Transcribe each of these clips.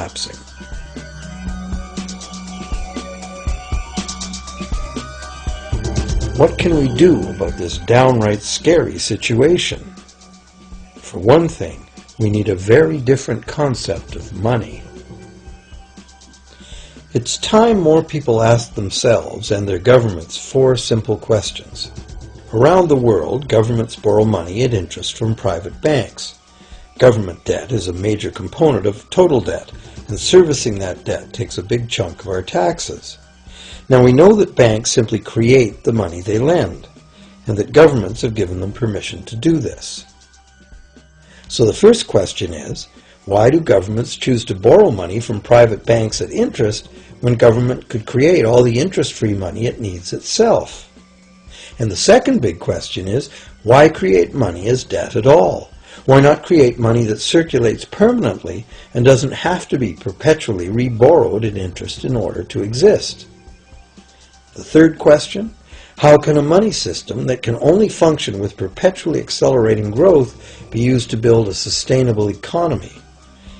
collapsing. What can we do about this downright scary situation? For one thing, we need a very different concept of money. It's time more people asked themselves and their governments 4 simple questions. Around the world, governments borrow money at interest from private banks. Government debt is a major component of total debt, and servicing that debt takes a big chunk of our taxes. Now we know that banks simply create the money they lend, and that governments have given them permission to do this. So the first question is, why do governments choose to borrow money from private banks at interest when government could create all the interest-free money it needs itself? And the second big question is, why create money as debt at all? Why not create money that circulates permanently and doesn't have to be perpetually re-borrowed at interest in order to exist? The third question, how can a money system that can only function with perpetually accelerating growth be used to build a sustainable economy?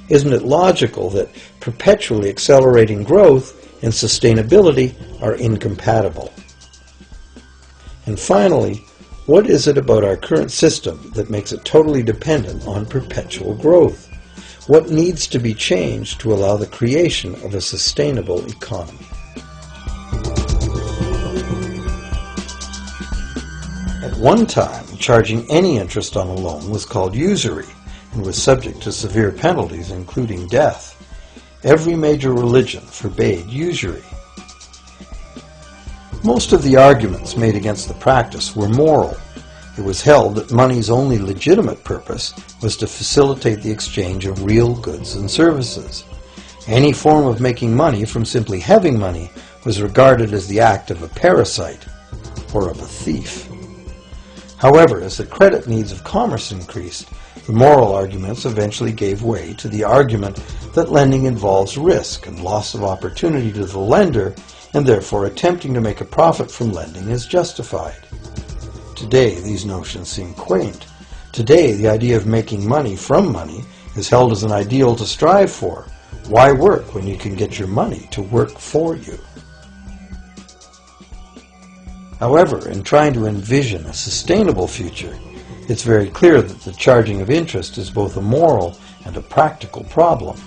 Isn't it logical that perpetually accelerating growth and sustainability are incompatible? And finally, what is it about our current system that makes it totally dependent on perpetual growth? What needs to be changed to allow the creation of a sustainable economy? At one time, charging any interest on a loan was called usury and was subject to severe penalties, including death. Every major religion forbade usury. Most of the arguments made against the practice were moral. It was held that money's only legitimate purpose was to facilitate the exchange of real goods and services. Any form of making money from simply having money was regarded as the act of a parasite or of a thief. However, as the credit needs of commerce increased, the moral arguments eventually gave way to the argument that lending involves risk and loss of opportunity to the lender, and therefore attempting to make a profit from lending is justified. Today, these notions seem quaint. Today, the idea of making money from money is held as an ideal to strive for. Why work when you can get your money to work for you? However, in trying to envision a sustainable future, it's very clear that the charging of interest is both a moral and a practical problem.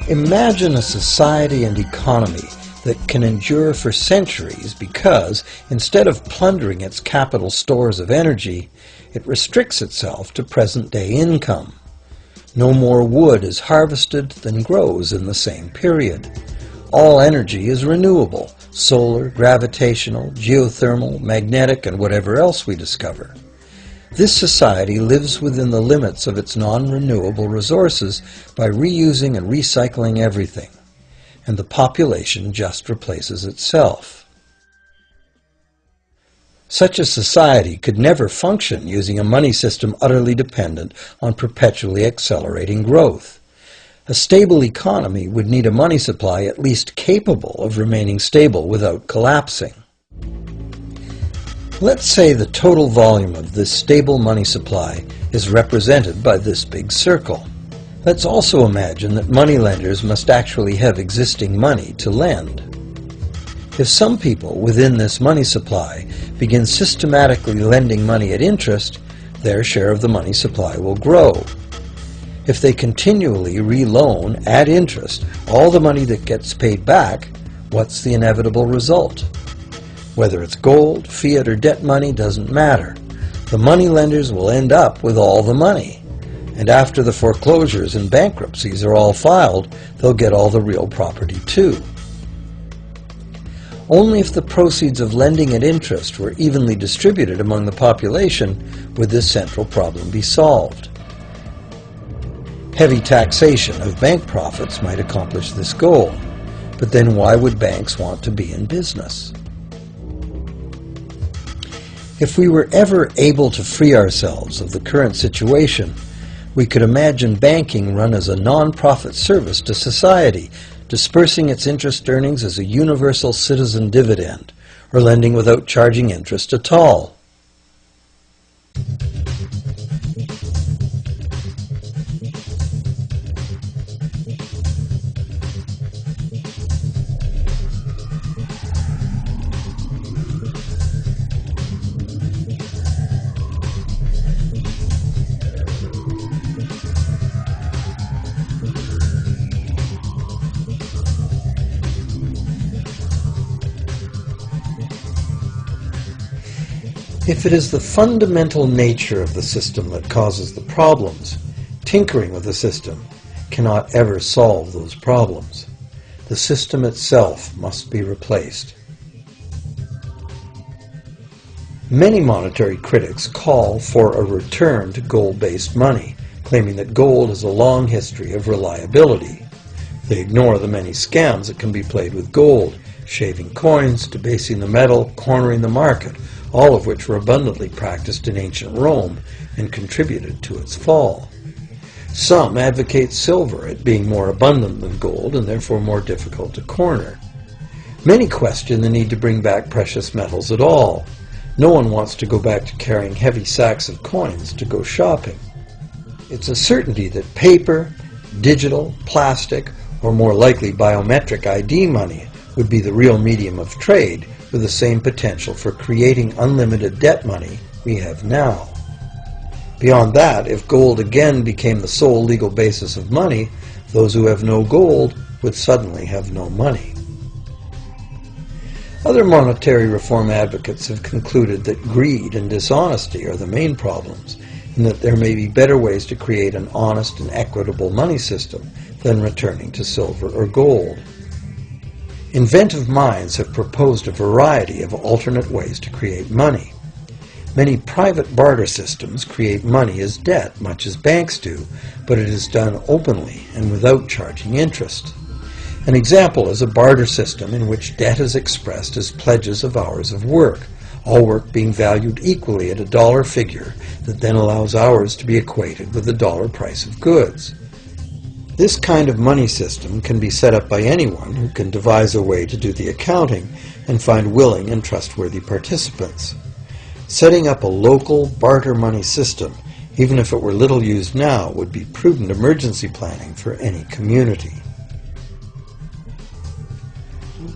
Imagine a society and economy that can endure for centuries because, instead of plundering its capital stores of energy, it restricts itself to present-day income. No more wood is harvested than grows in the same period. All energy is renewable, solar, gravitational, geothermal, magnetic, and whatever else we discover. This society lives within the limits of its non-renewable resources by reusing and recycling everything, and the population just replaces itself. Such a society could never function using a money system utterly dependent on perpetually accelerating growth. A stable economy would need a money supply at least capable of remaining stable without collapsing. Let's say the total volume of this stable money supply is represented by this big circle. Let's also imagine that moneylenders must actually have existing money to lend. If some people within this money supply begin systematically lending money at interest, their share of the money supply will grow. If they continually re-loan at interest all the money that gets paid back, what's the inevitable result? Whether it's gold, fiat, or debt money doesn't matter. The money lenders will end up with all the money. And after the foreclosures and bankruptcies are all filed, they'll get all the real property too. Only if the proceeds of lending at interest were evenly distributed among the population would this central problem be solved. Heavy taxation of bank profits might accomplish this goal, but then why would banks want to be in business? If we were ever able to free ourselves of the current situation, we could imagine banking run as a non-profit service to society, dispersing its interest earnings as a universal citizen dividend, or lending without charging interest at all. If it is the fundamental nature of the system that causes the problems, tinkering with the system cannot ever solve those problems. The system itself must be replaced. Many monetary critics call for a return to gold-based money, claiming that gold has a long history of reliability. They ignore the many scams that can be played with gold, shaving coins, debasing the metal, cornering the market, all of which were abundantly practiced in ancient Rome and contributed to its fall. Some advocate silver, it being more abundant than gold and therefore more difficult to corner. Many question the need to bring back precious metals at all. No one wants to go back to carrying heavy sacks of coins to go shopping. It's a certainty that paper, digital, plastic, or more likely biometric ID money would be the real medium of trade with the same potential for creating unlimited debt money we have now. Beyond that, if gold again became the sole legal basis of money, those who have no gold would suddenly have no money. Other monetary reform advocates have concluded that greed and dishonesty are the main problems, and that there may be better ways to create an honest and equitable money system than returning to silver or gold. Inventive minds have proposed a variety of alternate ways to create money. Many private barter systems create money as debt, much as banks do, but it is done openly and without charging interest. An example is a barter system in which debt is expressed as pledges of hours of work, all work being valued equally at a dollar figure that then allows hours to be equated with the dollar price of goods. This kind of money system can be set up by anyone who can devise a way to do the accounting and find willing and trustworthy participants. Setting up a local barter money system, even if it were little used now, would be prudent emergency planning for any community.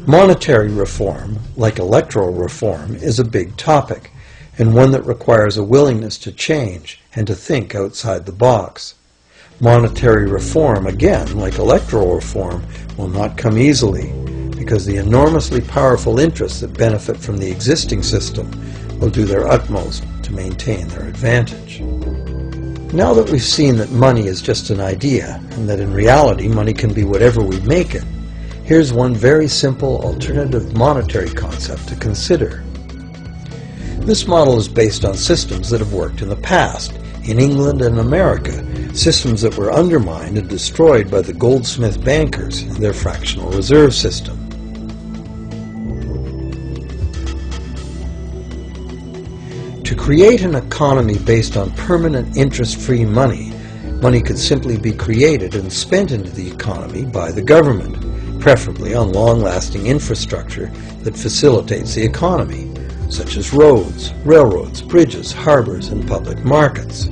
Monetary reform, like electoral reform, is a big topic, and one that requires a willingness to change and to think outside the box. Monetary reform, again, like electoral reform, will not come easily, because the enormously powerful interests that benefit from the existing system will do their utmost to maintain their advantage. Now that we've seen that money is just an idea, and that in reality money can be whatever we make it, here's one very simple alternative monetary concept to consider. This model is based on systems that have worked in the past, in England and America, systems that were undermined and destroyed by the goldsmith bankers and their fractional reserve system. To create an economy based on permanent interest-free money, money could simply be created and spent into the economy by the government, preferably on long-lasting infrastructure that facilitates the economy, such as roads, railroads, bridges, harbors, and public markets.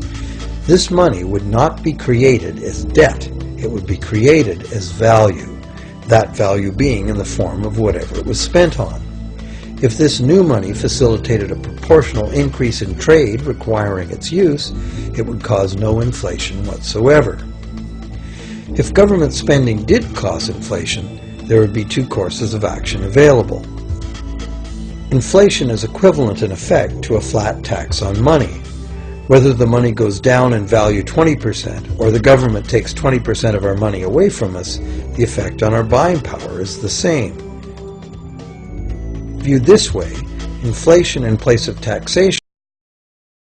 This money would not be created as debt, it would be created as value, that value being in the form of whatever it was spent on. If this new money facilitated a proportional increase in trade requiring its use, it would cause no inflation whatsoever. If government spending did cause inflation, there would be two courses of action available. Inflation is equivalent in effect to a flat tax on money. Whether the money goes down in value 20% or the government takes 20% of our money away from us, the effect on our buying power is the same. Viewed this way, inflation in place of taxation